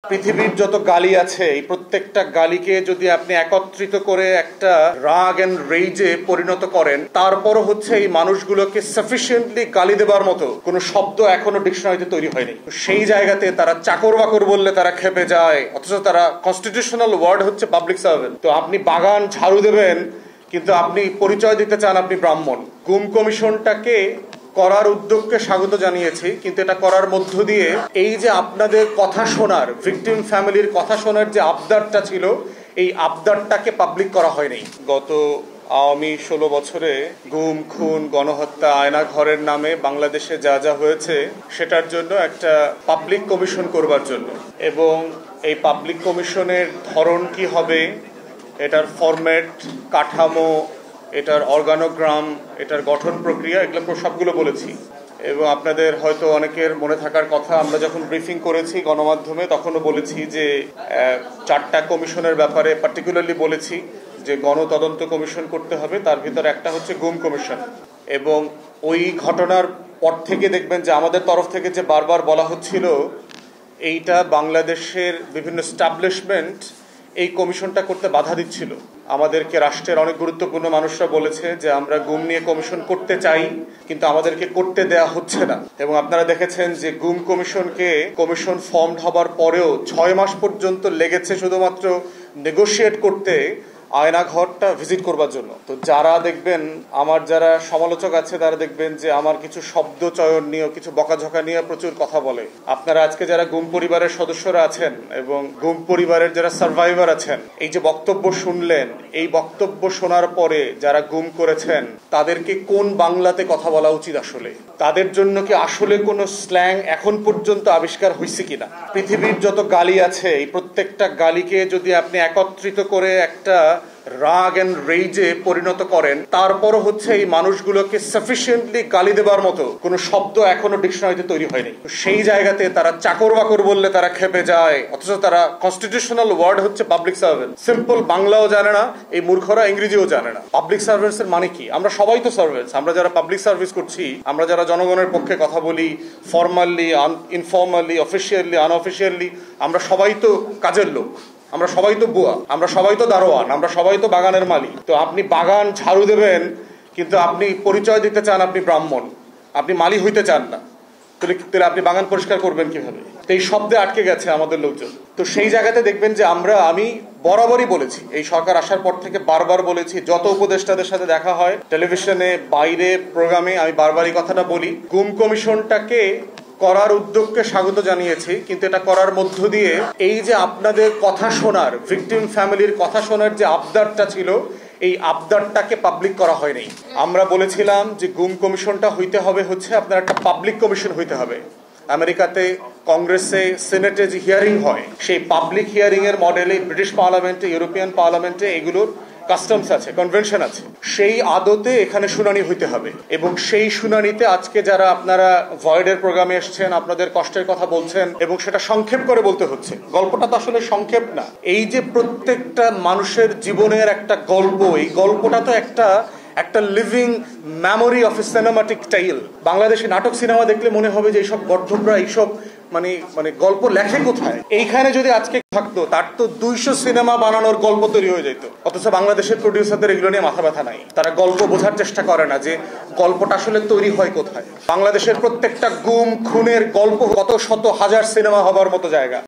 পৃথিবীর যত গালি আছে এই প্রত্যেকটা গালিকে যদি আপনি একত্রিত করে একটা রাগ এন্ড রেজে পরিণত করেন, তারপরও হচ্ছে এই মানুষগুলোকে সাফিসিয়েন্টলি গালি দেবার মতো কোনো শব্দ এখনো ডিকশনারিতে তৈরি হয়নি। সেই জায়গাতে তারা চাকর বাকর বললে তারা খেপে যায়, অথচ তারা কনস্টিটিউশনাল ওয়ার্ড হচ্ছে পাবলিক সার্ভেন্ট। তো আপনি বাগান ঝাড়ু দেবেন কিন্তু আপনি পরিচয় দিতে চান আপনি ব্রাহ্মণ। গুম কমিশনটাকে করার উদ্যোগকে স্বাগত জানিয়েছি, কিন্তু এটা করার মধ্য দিয়ে এই যে আপনাদের কথা শোনার, ভিকটিম ফ্যামিলির কথা শোনার যে আবদারটা ছিল, এই আবদারটাকে পাবলিক করা হয়নি। গত আওয়ামী 16 বছরে গুম, খুন, গণহত্যা, আয়নাঘরের নামে বাংলাদেশে যা যা হয়েছে সেটার জন্য একটা পাবলিক কমিশন করবার জন্য, এবং এই পাবলিক কমিশনের ধরন কি হবে, এটার ফরম্যাট, কাঠামো, এটার অর্গানোগ্রাম, এটার গঠন প্রক্রিয়া, এগুলো সবগুলো বলেছি। এবং আপনাদের হয়তো অনেকের মনে থাকার কথা, আমরা যখন ব্রিফিং করেছি গণমাধ্যমে তখনও বলেছি যে 4টা কমিশনের ব্যাপারে পার্টিকুলারলি বলেছি যে গণতদন্ত কমিশন করতে হবে, তার ভিতরে একটা হচ্ছে গুম কমিশন। এবং ওই ঘটনার পর থেকে দেখবেন যে আমাদের তরফ থেকে যে বারবার বলা হচ্ছিল এইটা বাংলাদেশের বিভিন্ন এস্টাবলিশমেন্ট এই কমিশনটা করতে বাধা দিচ্ছিল। আমাদেরকে রাষ্ট্রের অনেক গুরুত্বপূর্ণ মানুষরা বলেছে যে আমরা গুম নিয়ে কমিশন করতে চাই, কিন্তু আমাদেরকে করতে দেয়া হচ্ছে না। এবং আপনারা দেখেছেন যে গুম কমিশন ফর্মড হবার পরেও 6 মাস পর্যন্ত লেগেছে শুধুমাত্র নেগোশিয়েট করতে আয়নাঘরটা ভিজিট করবার জন্য। তো যারা দেখবেন, আমার যারা সমালোচক আছে তারা দেখবেন যে আমার কিছু শব্দ চয়ন নিয়ে, কিছু বকাঝকা নিয়ে প্রচুর কথা বলে। আপনারা আজকে যারা গুম পরিবারের সদস্যরা আছেন এবং গুম পরিবারের যারা সার্ভাইভার আছেন, এই যে বক্তব্য শুনলেন, এই বক্তব্য শোনার পরে যারা গুম করেছেন তাদেরকে কোন বাংলাতে কথা বলা উচিত, আসলে তাদের জন্য কি আসলে কোনো স্ল্যাং এখন পর্যন্ত আবিষ্কার হয়েছে কিনা? পৃথিবীর যত গালি আছে এই প্রত্যেকটা গালিকে যদি আপনি একত্রিত করে একটা রাগ এন্ড রেজে পরিণত করেন, তারপরও হচ্ছে এই মানুষগুলোকে সাফিসিয়েন্টলি গালি দেবার মতো কোনো শব্দ এখনো ডিকশনারিতে তৈরি হয়নি। সেই জায়গাতে তারা চাকর বাকর বললে তারা খেপে যায়, অথচ তারা কনস্টিটিউশনাল ওয়ার্ড হচ্ছে পাবলিক সার্ভেন্ট। সিম্পল বাংলাও জানে না এই মূর্খরা, ইংরেজিও জানে না। পাবলিক সার্ভেন্টস এর মানে কি? আমরা সবাই তো সার্ভেন্টস। আমরা যারা পাবলিক সার্ভিস করছি, আমরা যারা জনগণের পক্ষে কথা বলি, ফর্মালি, ইনফর্মালি, অফিসিয়ালি, আনঅফিসিয়ালি, আমরা সবাই তো কাজের লোক, আমরা সবাই তো বুয়া, আমরা সবাই তো দারোয়ান, আমরা সবাই তো বাগানের মালিক। তো আপনি বাগান ঝাড়ু দেবেন কিন্তু আপনি পরিচয় দিতে চান আপনি ব্রাহ্মণ, আপনি মালি হইতে চান না, তাহলে আপনি বাগান পরিষ্কার করবেন কিভাবে? তো এই শব্দে আটকে গেছে আমাদের লোকজন। তো সেই জায়গাতে দেখবেন যে আমি বরাবরই বলেছি, এই সরকার আসার পর থেকে বারবার বলেছি, যত উপদেষ্টাদের সাথে দেখা হয়, টেলিভিশনে, বাইরে, প্রোগ্রামে, আমি বারবারই কথাটা বলি, গুম কমিশনটাকে করার উদ্যোগকে স্বাগত জানিয়েছি, কিন্তু এটা করার মধ্য দিয়ে এই যে আপনাদের কথা শোনার, ভিকটিম ফ্যামিলির কথা শোনার যে আবদারটা ছিল, এই আবদারটাকে পাবলিক করা হয়নি। আমরা বলেছিলাম যে গুম কমিশনটা হইতে হবে হচ্ছে আপনার একটা পাবলিক কমিশন হইতে হবে। আমেরিকাতে কংগ্রেসে, সিনেটে যে হিয়ারিং হয়, সেই পাবলিক হিয়ারিং এর মডেলে ব্রিটিশ পার্লামেন্টে, ইউরোপিয়ান পার্লামেন্টে এগুলোর কাস্টমস আছে, কনভেনশন আছে, সেই আদতে এখানে শুনানি হইতে হবে। এবং সেই শুনানিতে আজকে যারা আপনারা ভয়েডের প্রোগ্রামে এসছেন, আপনাদের কষ্টের কথা বলছেন এবং সেটা সংক্ষেপ করে বলতে হচ্ছে, গল্পটা তো আসলে সংক্ষেপ না। এই যে প্রত্যেকটা মানুষের জীবনের একটা গল্প, এই গল্পটা তো একটা living memory of a cinematic tale. বাংলাদেশে নাটক সিনেমা দেখলে মনে হবে যে এইসব গর্ধবরা এইসব মানে গল্প লেখে কোথায়? এইখানে যদি আজকে থাকতো তার তো 200 সিনেমা বানানোর গল্প তৈরি হয়ে যেত। অথচ বাংলাদেশের প্রডিউসারদের এগুলো নিয়ে মাথা ব্যথা নাই। তারা গল্প বোঝার চেষ্টা করে না যে গল্পটা আসলে তৈরি হয় কোথায়। বাংলাদেশের প্রত্যেকটা গুম, খুনের গল্প কত শত হাজার সিনেমা হবার মতো জায়গা।